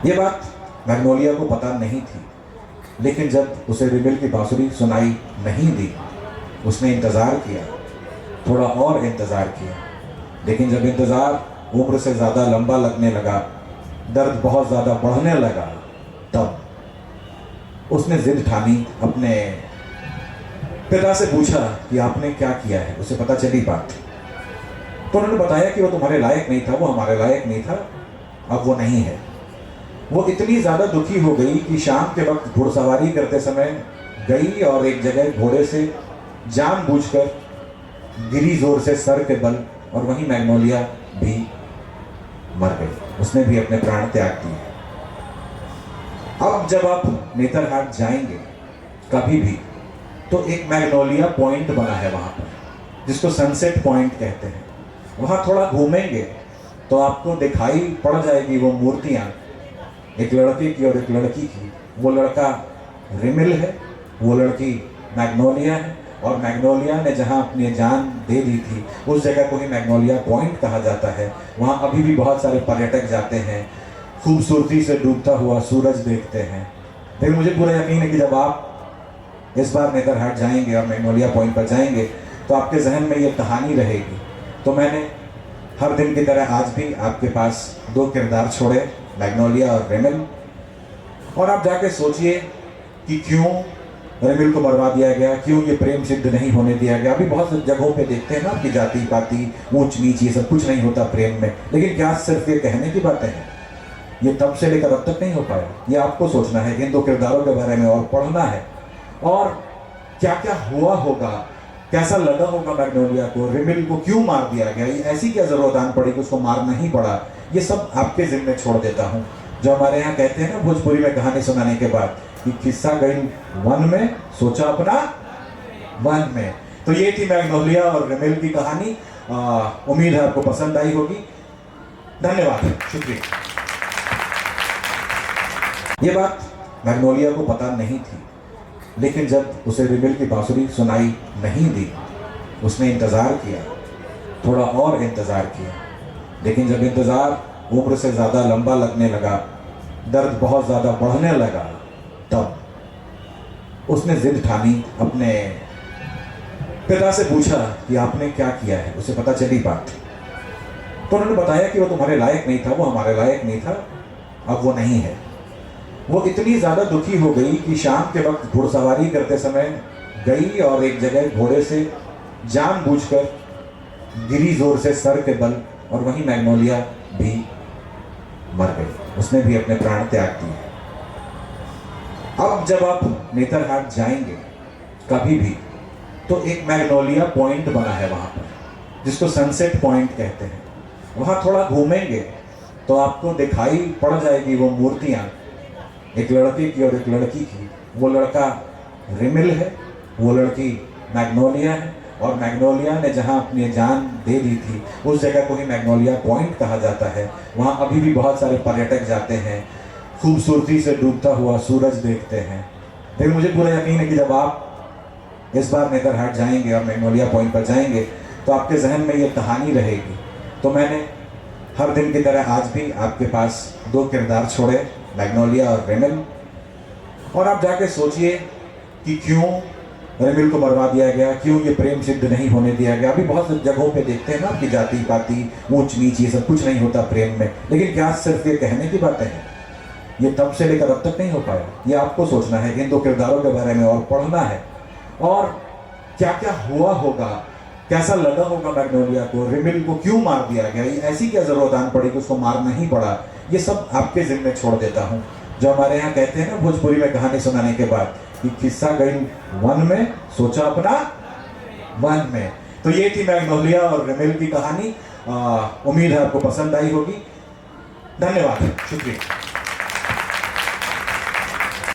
ये बात मैग्नोलिया को पता नहीं थी, लेकिन जब उसे रिमिल की बांसुरी सुनाई नहीं दी, उसने इंतज़ार किया, थोड़ा और इंतज़ार किया। लेकिन जब इंतज़ार उम्र से ज़्यादा लंबा लगने लगा, दर्द बहुत ज़्यादा बढ़ने लगा, तब उसने जिद ठानी। अपने पिता से पूछा कि आपने क्या किया है। उसे पता चली बात, तो उन्होंने बताया कि वो तुम्हारे लायक नहीं था, वो हमारे लायक नहीं था, अब वो नहीं है। वो इतनी ज़्यादा दुखी हो गई कि शाम के वक्त घुड़सवारी करते समय गई और एक जगह घोड़े से जानबूझकर गिरी जोर से सर के बल, और वहीं मैग्नोलिया भी मर गई। उसने भी अपने प्राण त्याग दिए। अब जब आप नेतरहाट जाएंगे कभी भी, तो एक मैग्नोलिया पॉइंट बना है वहाँ पर, जिसको सनसेट पॉइंट कहते हैं। वहाँ थोड़ा घूमेंगे तो आपको दिखाई पड़ जाएगी वो मूर्तियाँ, एक लड़के की और एक लड़की की। वो लड़का रिमिल है, वो लड़की मैग्नोलिया है, और मैग्नोलिया ने जहाँ अपनी जान दे दी थी उस जगह को ही मैग्नोलिया पॉइंट कहा जाता है। वहाँ अभी भी बहुत सारे पर्यटक जाते हैं, खूबसूरती से डूबता हुआ सूरज देखते हैं। लेकिन मुझे पूरा यकीन है कि जब आप इस बार नेतरहाट जाएंगे और मैग्नोलिया पॉइंट पर जाएंगे तो आपके जहन में ये कहानी रहेगी। तो मैंने हर दिन की तरह आज भी आपके पास दो किरदार छोड़े, मैग्नोलिया और रिमिल, और आप जाके सोचिए कि क्यों रिमिल को मरवा दिया गया, क्यों ये प्रेम सिद्ध नहीं होने दिया गया। अभी बहुत जगहों पे देखते हैं ना कि जाति पाति ऊंच नीच ये सब कुछ नहीं होता प्रेम में, लेकिन क्या सिर्फ ये कहने की बातें हैं? ये तब से लेकर अब तक नहीं हो पाया। ये आपको सोचना है, इन दो किरदारों के बारे में और पढ़ना है, और क्या क्या हुआ होगा, कैसा लगा होगा मैग्नोलिया को, रिमिल को क्यों मार दिया गया, ये ऐसी क्या जरूरत आन पड़ी कि उसको मारना ही पड़ा, ये सब आपके जिम्मे छोड़ देता हूँ। जो हमारे यहाँ कहते हैं ना भोजपुरी में कहानी सुनाने के बाद कि किस्सा गई वन में, सोचा अपना वन में। तो ये थी मैग्नोलिया और रिमिल की कहानी। उम्मीद है आपको पसंद आई होगी। धन्यवाद, शुक्रिया। ये बात मैग्नोलिया को पता नहीं थी, लेकिन जब उसे रिमिल की बांसुरी सुनाई नहीं दी, उसने इंतज़ार किया, थोड़ा और इंतज़ार किया। लेकिन जब इंतज़ार उम्र से ज़्यादा लंबा लगने लगा, दर्द बहुत ज़्यादा बढ़ने लगा, तब उसने जिद ठानी। अपने पिता से पूछा कि आपने क्या किया है। उसे पता चली बात, तो उन्होंने बताया कि वो तुम्हारे लायक नहीं था, वो हमारे लायक नहीं था, अब वो नहीं है। वो इतनी ज़्यादा दुखी हो गई कि शाम के वक्त घुड़सवारी करते समय गई और एक जगह घोड़े से जानबूझकर गिरी जोर से सर के बल, और वहीं मैग्नोलिया भी मर गई। उसने भी अपने प्राण त्याग दिए। अब जब आप नेतरहाट जाएंगे कभी भी, तो एक मैग्नोलिया पॉइंट बना है वहाँ पर, जिसको सनसेट पॉइंट कहते हैं। वहाँ थोड़ा घूमेंगे तो आपको दिखाई पड़ जाएगी वो मूर्तियाँ, एक लड़के की और एक लड़की की। वो लड़का रिमिल है, वो लड़की मैग्नोलिया है, और मैग्नोलिया ने जहाँ अपनी जान दे दी थी उस जगह को ही मैग्नोलिया पॉइंट कहा जाता है। वहाँ अभी भी बहुत सारे पर्यटक जाते हैं, खूबसूरती से डूबता हुआ सूरज देखते हैं। लेकिन मुझे पूरा यकीन है कि जब आप इस बार नेतरहाट जाएंगे और मैग्नोलिया पॉइंट पर जाएंगे तो आपके जहन में ये कहानी रहेगी। तो मैंने हर दिन की तरह आज भी आपके पास दो किरदार छोड़े, मैग्नोलिया और रिमिल, और आप जाके सोचिए कि क्यों रिमिल को मरवा दिया गया, क्यों ये प्रेम सिद्ध नहीं होने दिया गया। अभी बहुत जगहों पे देखते हैं ना कि जाति पाति ऊंच नीच ये सब कुछ नहीं होता प्रेम में, लेकिन क्या सिर्फ ये कहने की बातें हैं? ये तब से लेकर अब तक नहीं हो पाया। ये आपको सोचना है, इन दो किरदारों के बारे में और पढ़ना है, और क्या क्या हुआ होगा, कैसा लगा होगा मैग्नोलिया को, रिमिल को क्यों मार दिया गया, ये ऐसी क्या जरूरत आन पड़ी कि उसको मारना ही पड़ा, ये सब आपके जिम्मे छोड़ देता हूँ। जो हमारे यहाँ कहते हैं ना भोजपुरी में कहानी सुनाने के बाद कि किस्सा गई वन में, सोचा अपना वन में। तो ये थी मैग्नोलिया और रिमिल की कहानी। उम्मीद है आपको पसंद आई होगी। धन्यवाद, शुक्रिया।